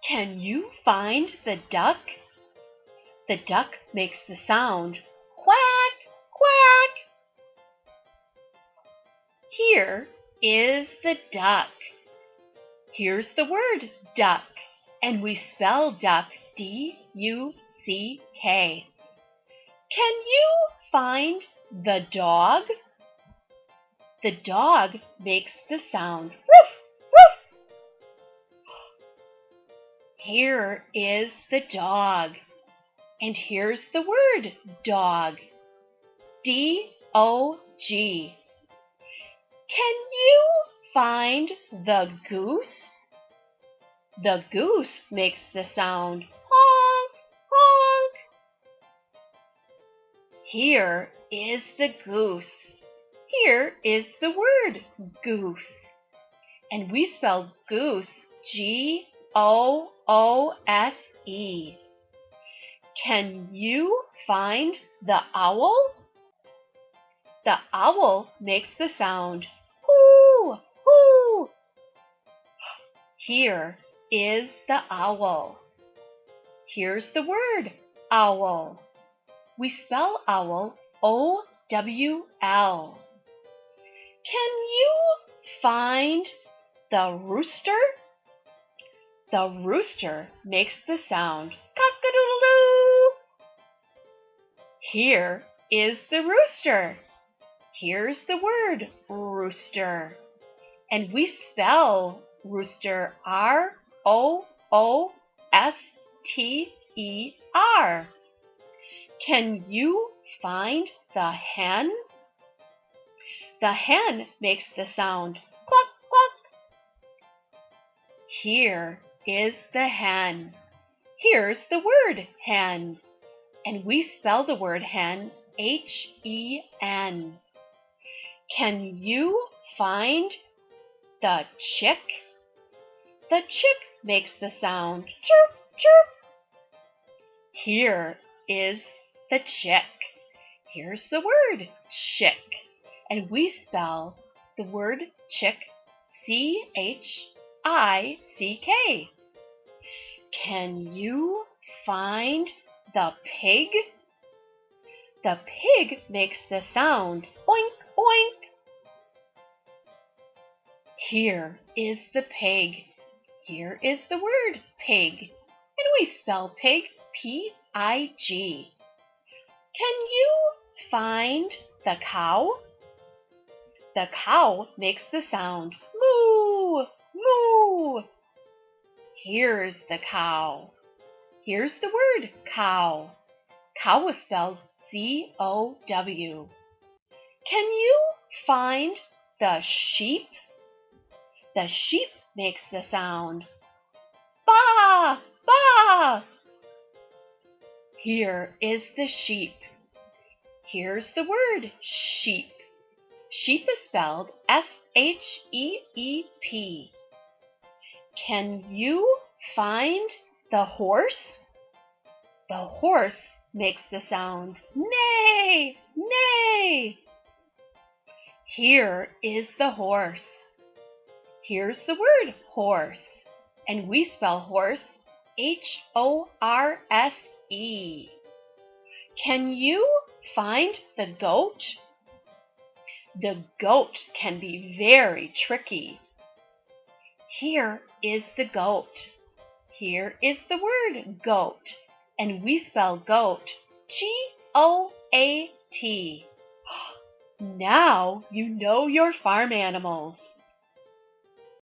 Can you find the duck? The duck makes the sound quack, quack. Here is the duck. Here's the word duck, and we spell duck D-U-C-K. Can you find the dog? The dog makes the sound woof, woof. Here is the dog, and here's the word dog, D-O-G. Can you find the goose? The goose makes the sound honk, honk. Here is the goose. Here is the word goose, and we spell goose G-O-O-S-E. Can you find the owl? The owl makes the sound hoo, hoo. Here is the owl. Here's the word owl. We spell owl O-W-L. Can you find the rooster? The rooster makes the sound cock-a-doodle-doo. Here is the rooster. Here's the word rooster, and we spell rooster R-O-O-S-T-E-R. Can you find the hen? The hen makes the sound cluck, cluck. Here is the hen. Here's the word hen, and we spell the word hen H-E-N. Can you find the chick? The chick makes the sound chirp, chirp. Here is the chick. Here's the word chick, and we spell the word chick C-H-I-C-K. Can you find the pig? The pig makes the sound oink, oink. Here is the pig. Here is the word pig, and we spell pig P-I-G. Can you find the cow? The cow makes the sound moo, moo. Here's the cow. Here's the word cow. Cow is spelled C-O-W. Can you find the sheep? The sheep makes the sound ba, ba. Here is the sheep. Here's the word sheep. Sheep is spelled S-H-E-E-P. Can you find the horse? The horse makes the sound neigh, neigh. Here is the horse. Here's the word horse, and we spell horse H-O-R-S-E. Can you find the goat? The goat can be very tricky. Here is the goat. Here is the word goat, and we spell goat G-O-A-T. Now you know your farm animals.